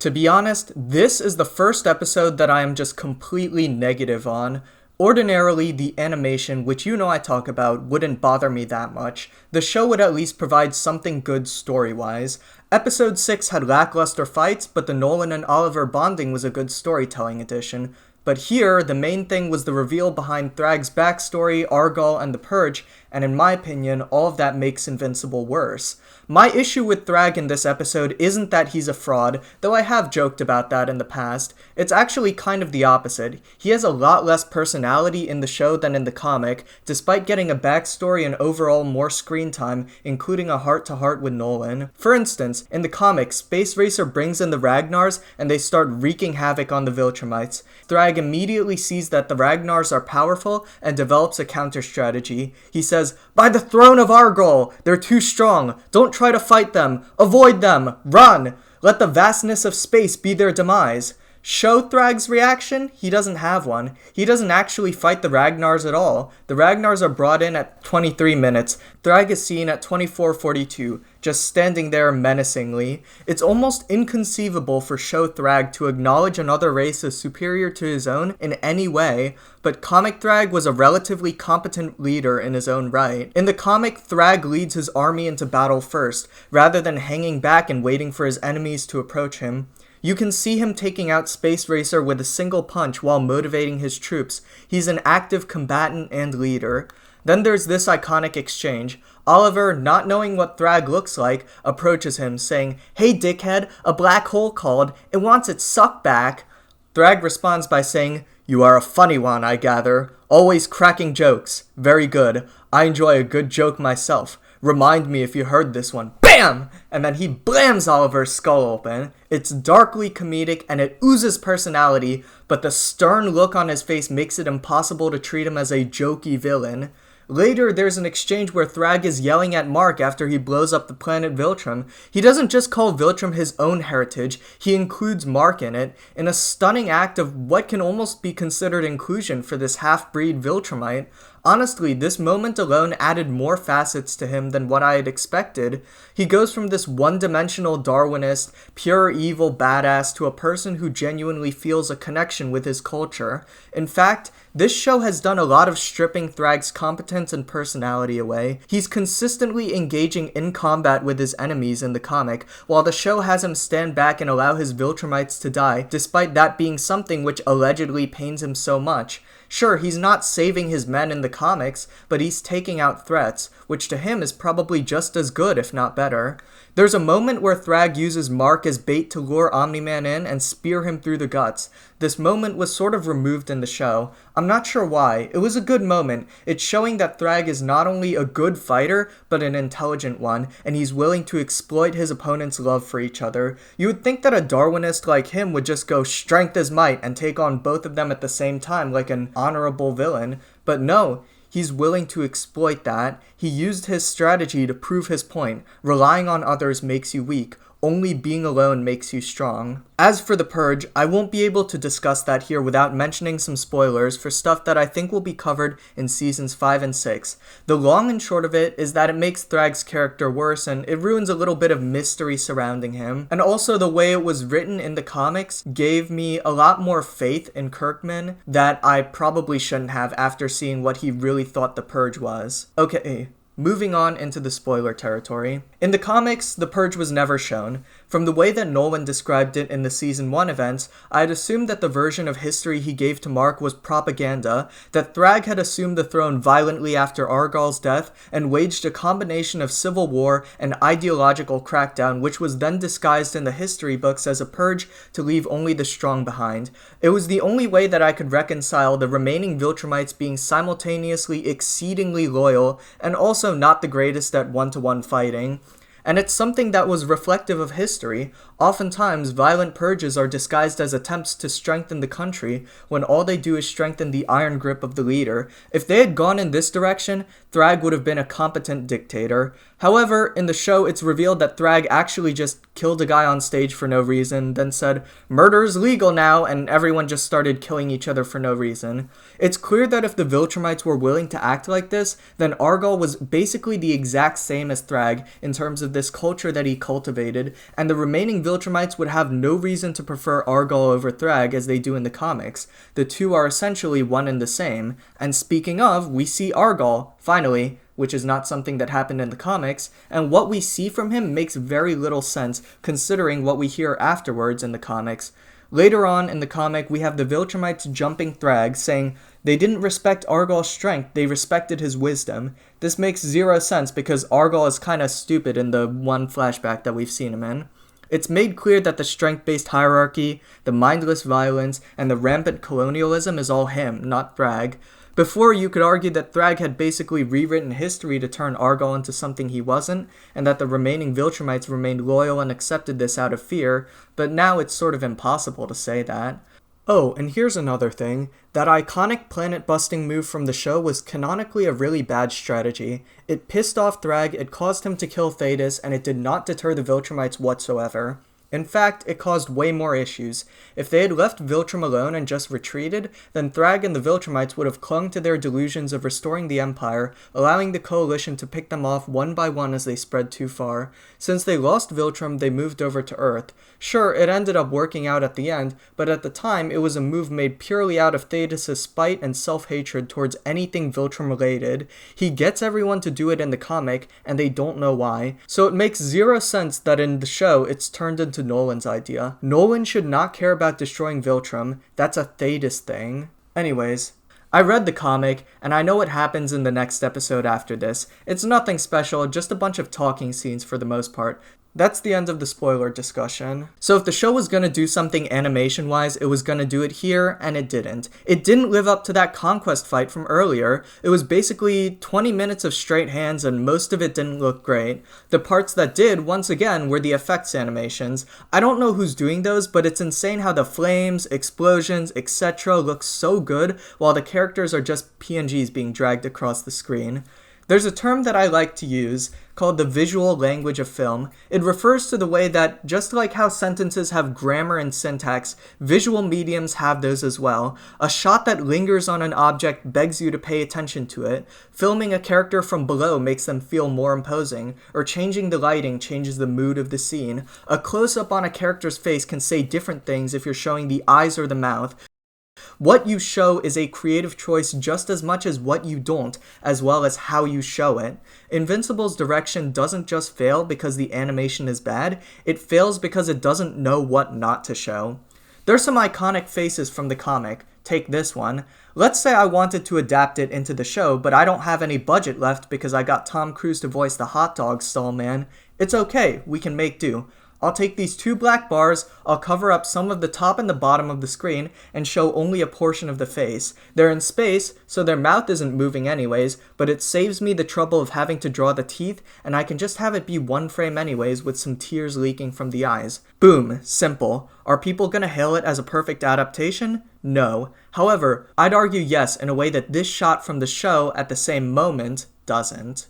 To be honest, this is the first episode that I am just completely negative on. Ordinarily, the animation, which you know I talk about, wouldn't bother me that much. The show would at least provide something good story-wise. Episode 6 had lackluster fights, but the Nolan and Oliver bonding was a good storytelling addition. But here, the main thing was the reveal behind Thrag's backstory, Argal, and the Purge, and in my opinion, all of that makes Invincible worse. My issue with Thrag in this episode isn't that he's a fraud, though I have joked about that in the past. It's actually kind of the opposite. He has a lot less personality in the show than in the comic, despite getting a backstory and overall more screen time, including a heart-to-heart with Nolan. For instance, in the comic, Space Racer brings in the Ragnars, and they start wreaking havoc on the Viltrumites. Thrag immediately sees that the Ragnars are powerful and develops a counter-strategy. He says, "By the throne of Argal! They're too strong! Don't try to fight them! Avoid them! Run! Let the vastness of space be their demise!" Show Thrag's reaction? He doesn't have one. He doesn't actually fight the Ragnars at all. The Ragnars are brought in at 23 minutes. Thrag is seen at 24:42, just standing there menacingly. It's almost inconceivable for Show Thrag to acknowledge another race as superior to his own in any way, but comic Thrag was a relatively competent leader in his own right. In the comic, Thrag leads his army into battle first, rather than hanging back and waiting for his enemies to approach him. You can see him taking out Space Racer with a single punch while motivating his troops. He's an active combatant and leader. Then there's this iconic exchange. Oliver, not knowing what Thrag looks like, approaches him, saying, "Hey dickhead, a black hole called. It wants its suck back." Thrag responds by saying, "You are a funny one, I gather. Always cracking jokes. Very good. I enjoy a good joke myself. Remind me if you heard this one." BAM! And then he blams Oliver's skull open. It's darkly comedic and it oozes personality, but the stern look on his face makes it impossible to treat him as a jokey villain. Later, there's an exchange where Thrag is yelling at Mark after he blows up the planet Viltrum. He doesn't just call Viltrum his own heritage, he includes Mark in it, in a stunning act of what can almost be considered inclusion for this half-breed Viltrumite. Honestly, this moment alone added more facets to him than what I had expected. He goes from this one-dimensional Darwinist, pure evil badass to a person who genuinely feels a connection with his culture. In fact, this show has done a lot of stripping Thrag's competence and personality away. He's consistently engaging in combat with his enemies in the comic, while the show has him stand back and allow his Viltrumites to die, despite that being something which allegedly pains him so much. Sure, he's not saving his men in the comics, but he's taking out threats, which to him is probably just as good, if not better. There's a moment where Thrag uses Mark as bait to lure Omni-Man in and spear him through the guts. This moment was sort of removed in the show. I'm not sure why. It was a good moment. It's showing that Thrag is not only a good fighter, but an intelligent one, and he's willing to exploit his opponent's love for each other. You would think that a Darwinist like him would just go strength is might and take on both of them at the same time like an honorable villain, but no. He's willing to exploit that. He used his strategy to prove his point. Relying on others makes you weak. Only being alone makes you strong. As for the Purge, I won't be able to discuss that here without mentioning some spoilers for stuff that I think will be covered in seasons 5 and 6. The long and short of it is that it makes Thrag's character worse and it ruins a little bit of mystery surrounding him. And also the way it was written in the comics gave me a lot more faith in Kirkman that I probably shouldn't have after seeing what he really thought the Purge was. Okay. Moving on into the spoiler territory. In the comics, the Purge was never shown. From the way that Nolan described it in the Season 1 events, I had assumed that the version of history he gave to Mark was propaganda, that Thrag had assumed the throne violently after Argal's death, and waged a combination of civil war and ideological crackdown which was then disguised in the history books as a purge to leave only the strong behind. It was the only way that I could reconcile the remaining Viltrumites being simultaneously exceedingly loyal and also not the greatest at one-to-one fighting. And it's something that was reflective of history. Oftentimes, violent purges are disguised as attempts to strengthen the country, when all they do is strengthen the iron grip of the leader. If they had gone in this direction, Thrag would have been a competent dictator. However, in the show, it's revealed that Thrag actually just killed a guy on stage for no reason, then said, "Murder's legal now," and everyone just started killing each other for no reason. It's clear that if the Viltrumites were willing to act like this, then Argal was basically the exact same as Thrag in terms of this culture that he cultivated, and the remaining Viltrumites would have no reason to prefer Argyle over Thrag as they do in the comics. The two are essentially one and the same, and speaking of, we see Argyle, finally, which is not something that happened in the comics, and what we see from him makes very little sense considering what we hear afterwards in the comics. Later on in the comic, we have the Viltrumites jumping Thrag, saying they didn't respect Argyle's strength, they respected his wisdom. This makes zero sense because Argyle is kinda stupid in the one flashback that we've seen him in. It's made clear that the strength-based hierarchy, the mindless violence, and the rampant colonialism is all him, not Thrag. Before, you could argue that Thrag had basically rewritten history to turn Argyle into something he wasn't, and that the remaining Viltrumites remained loyal and accepted this out of fear, but now it's sort of impossible to say that. Oh, and here's another thing. That iconic planet-busting move from the show was canonically a really bad strategy. It pissed off Thrag, it caused him to kill Thetis, and it did not deter the Viltrumites whatsoever. In fact, it caused way more issues. If they had left Viltrum alone and just retreated, then Thrag and the Viltrumites would have clung to their delusions of restoring the Empire, allowing the Coalition to pick them off one by one as they spread too far. Since they lost Viltrum, they moved over to Earth. Sure, it ended up working out at the end, but at the time, it was a move made purely out of Thetis' spite and self-hatred towards anything Viltrum-related. He gets everyone to do it in the comic, and they don't know why. So it makes zero sense that in the show, it's turned into Nolan's idea. Nolan should not care about destroying Viltrum. That's a Thetis thing. Anyways, I read the comic, and I know what happens in the next episode after this. It's nothing special, just a bunch of talking scenes for the most part. That's the end of the spoiler discussion. So if the show was gonna do something animation-wise, it was gonna do it here, and it didn't. It didn't live up to that conquest fight from earlier. It was basically 20 minutes of straight hands, and most of it didn't look great. The parts that did, once again, were the effects animations. I don't know who's doing those, but it's insane how the flames, explosions, etc. look so good, while the characters are just PNGs being dragged across the screen. There's a term that I like to use called the visual language of film. It refers to the way that, just like how sentences have grammar and syntax, visual mediums have those as well. A shot that lingers on an object begs you to pay attention to it. Filming a character from below makes them feel more imposing, or changing the lighting changes the mood of the scene. A close-up on a character's face can say different things if you're showing the eyes or the mouth. What you show is a creative choice just as much as what you don't, as well as how you show it. Invincible's direction doesn't just fail because the animation is bad, it fails because it doesn't know what not to show. There's some iconic faces from the comic. Take this one. Let's say I wanted to adapt it into the show, but I don't have any budget left because I got Tom Cruise to voice the hot dog stall man. It's okay, we can make do. I'll take these two black bars, I'll cover up some of the top and the bottom of the screen, and show only a portion of the face. They're in space, so their mouth isn't moving anyways, but it saves me the trouble of having to draw the teeth, and I can just have it be one frame anyways with some tears leaking from the eyes. Boom, simple. Are people gonna hail it as a perfect adaptation? No. However, I'd argue yes in a way that this shot from the show at the same moment doesn't.